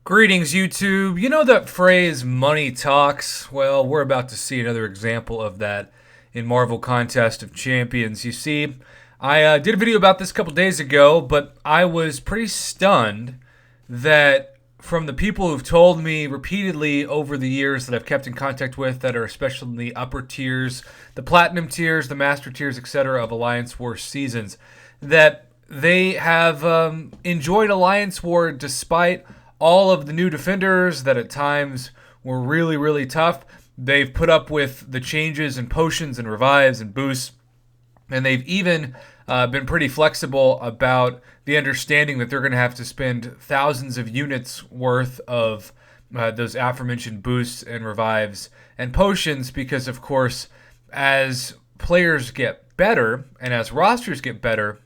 Greetings, YouTube. You know that phrase, money talks? Well, we're about to see another example of that in Marvel Contest of Champions. You see, I did a video about this a couple days ago, but I was pretty stunned that from the people who've told me repeatedly over the years that I've kept in contact with that are especially in the upper tiers, the platinum tiers, the master tiers, etc. of Alliance War seasons, that they have enjoyed Alliance War despite all of the new defenders that at times were really, really tough. They've put up with the changes in potions and revives and boosts, and they've even been pretty flexible about the understanding that they're going to have to spend thousands of units worth of those aforementioned boosts and revives and potions because, of course, as players get better and as rosters get better,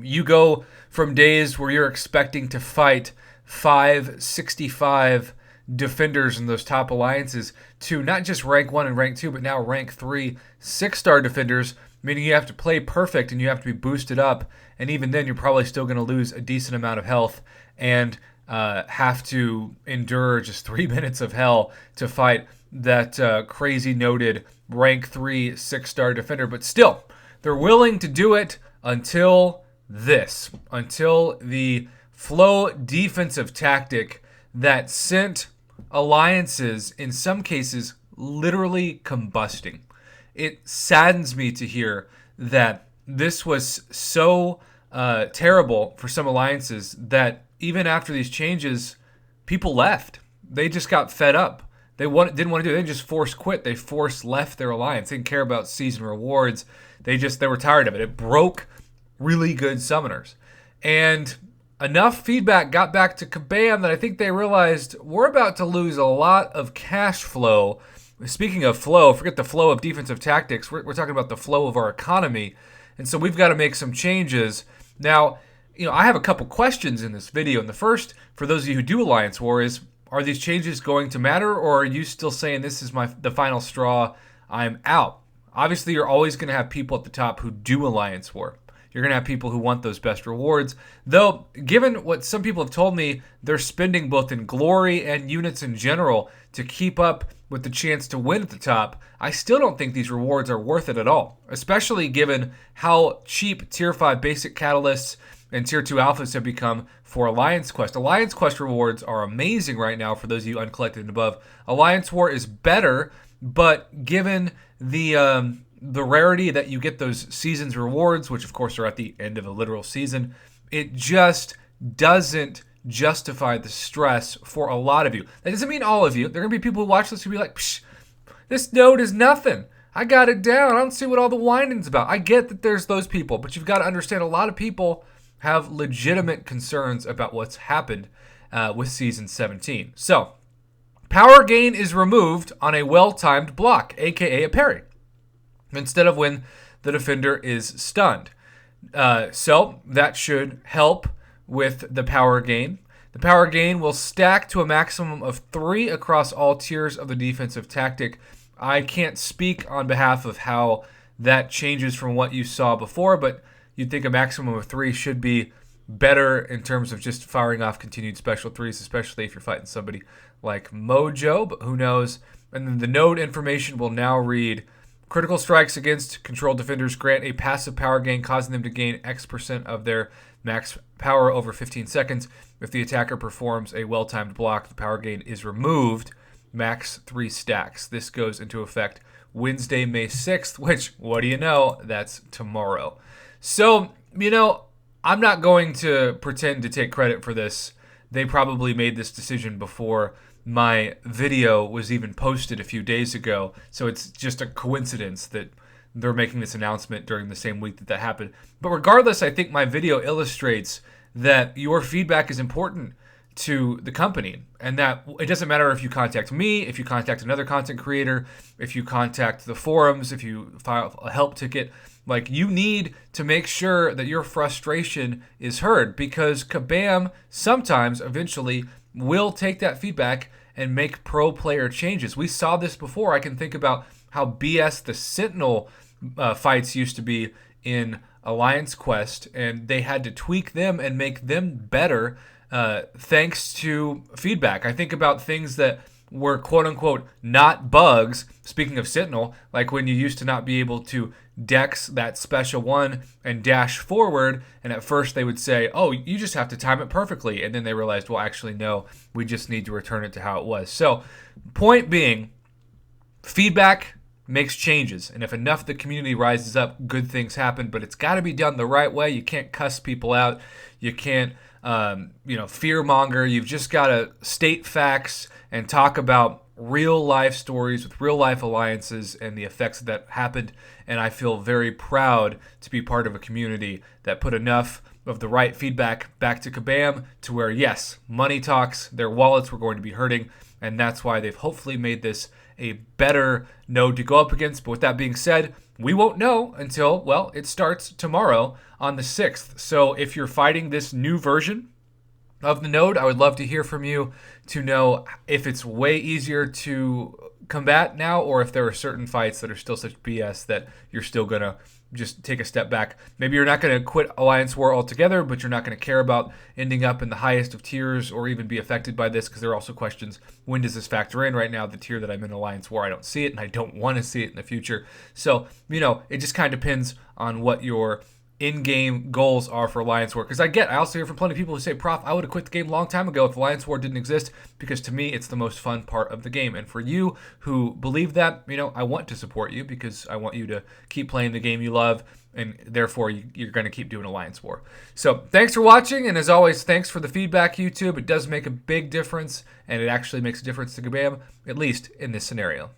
you go from days where you're expecting to fight 565 defenders in those top alliances to not just rank 1 and rank 2, but now rank 3 6-star defenders, meaning you have to play perfect and you have to be boosted up. And even then, you're probably still going to lose a decent amount of health and have to endure just 3 minutes of hell to fight that crazy noted rank 3 6-star defender. But still, they're willing to do it until the flow defensive tactic that sent alliances, in some cases, literally combusting. It saddens me to hear that this was so terrible for some alliances that even after these changes, people left. They just got fed up. They didn't want to do it. They just forced quit. They forced left their alliance. They didn't care about season rewards. They were tired of it. It broke really good summoners. And enough feedback got back to Kabam that I think they realized we're about to lose a lot of cash flow. Speaking of flow, forget the flow of defensive tactics. We're talking about the flow of our economy. And so we've got to make some changes. Now, I have a couple questions in this video. And the first, for those of you who do Alliance War, is are these changes going to matter, or are you still saying this is the final straw, I'm out? Obviously, you're always going to have people at the top who do Alliance War. You're going to have people who want those best rewards. Though, given what some people have told me, they're spending both in glory and units in general to keep up with the chance to win at the top, I still don't think these rewards are worth it at all, especially given how cheap Tier 5 basic catalysts and Tier 2 alphas have become for Alliance Quest. Alliance Quest rewards are amazing right now for those of you uncollected and above. Alliance War is better, but given the rarity that you get those season's rewards, which of course are at the end of a literal season, it just doesn't justify the stress for a lot of you. That doesn't mean all of you. There are going to be people who watch this who be like, psh, this node is nothing. I got it down. I don't see what all the whining's about. I get that there's those people, but you've got to understand a lot of people have legitimate concerns about what's happened with Season 17. So, power gain is removed on a well-timed block, aka a parry, instead of when the defender is stunned. So that should help with the power gain. The power gain will stack to a maximum of 3 across all tiers of the defensive tactic. I can't speak on behalf of how that changes from what you saw before, but you'd think a maximum of 3 should be better in terms of just firing off continued special 3s, especially if you're fighting somebody like Mojo, but who knows. And then the node information will now read: critical strikes against controlled defenders grant a passive power gain, causing them to gain X% of their max power over 15 seconds. If the attacker performs a well-timed block, the power gain is removed, max 3 stacks. This goes into effect Wednesday, May 6th, which, what do you know, that's tomorrow. So, I'm not going to pretend to take credit for this. They probably made this decision before my video was even posted a few days ago, so it's just a coincidence that they're making this announcement during the same week that happened. But regardless, I think my video illustrates that your feedback is important to the company, and that it doesn't matter if you contact me, if you contact another content creator, if you contact the forums, if you file a help ticket. Like, you need to make sure that your frustration is heard, because Kabam sometimes, eventually, will take that feedback and make pro player changes. We saw this before. I can think about how BS the Sentinel fights used to be in Alliance Quest, and they had to tweak them and make them better thanks to feedback. I think about things that were quote unquote not bugs. Speaking of Sentinel, like when you used to not be able to dex that special one and dash forward, and at first they would say, oh, you just have to time it perfectly, and then they realized, well, actually no, we just need to return it to how it was. So point being, feedback makes changes, and if enough of the community rises up, good things happen, but it's got to be done the right way. You can't cuss people out. You can't fear monger. You've just got to state facts and talk about real life stories with real life alliances and the effects that happened. And I feel very proud to be part of a community that put enough of the right feedback back to Kabam to where, yes, money talks, their wallets were going to be hurting, and that's why they've hopefully made this a better node to go up against. But with that being said, we won't know until, well, it starts tomorrow on the 6th. So if you're fighting this new version of the node, I would love to hear from you to know if it's way easier to combat now, or if there are certain fights that are still such BS that you're still going to just take a step back. Maybe you're not going to quit Alliance War altogether, but you're not going to care about ending up in the highest of tiers or even be affected by this, because there are also questions, when does this factor in? Right now, the tier that I'm in Alliance War, I don't see it, and I don't want to see it in the future. So, it just kind of depends on what your in-game goals are for Alliance War. Because I also hear from plenty of people who say, Prof, I would have quit the game a long time ago if Alliance War didn't exist, because to me, it's the most fun part of the game. And for you who believe that, I want to support you because I want you to keep playing the game you love, and therefore you're going to keep doing Alliance War. So thanks for watching, and as always, thanks for the feedback, YouTube. It does make a big difference, and it actually makes a difference to Kabam, at least in this scenario.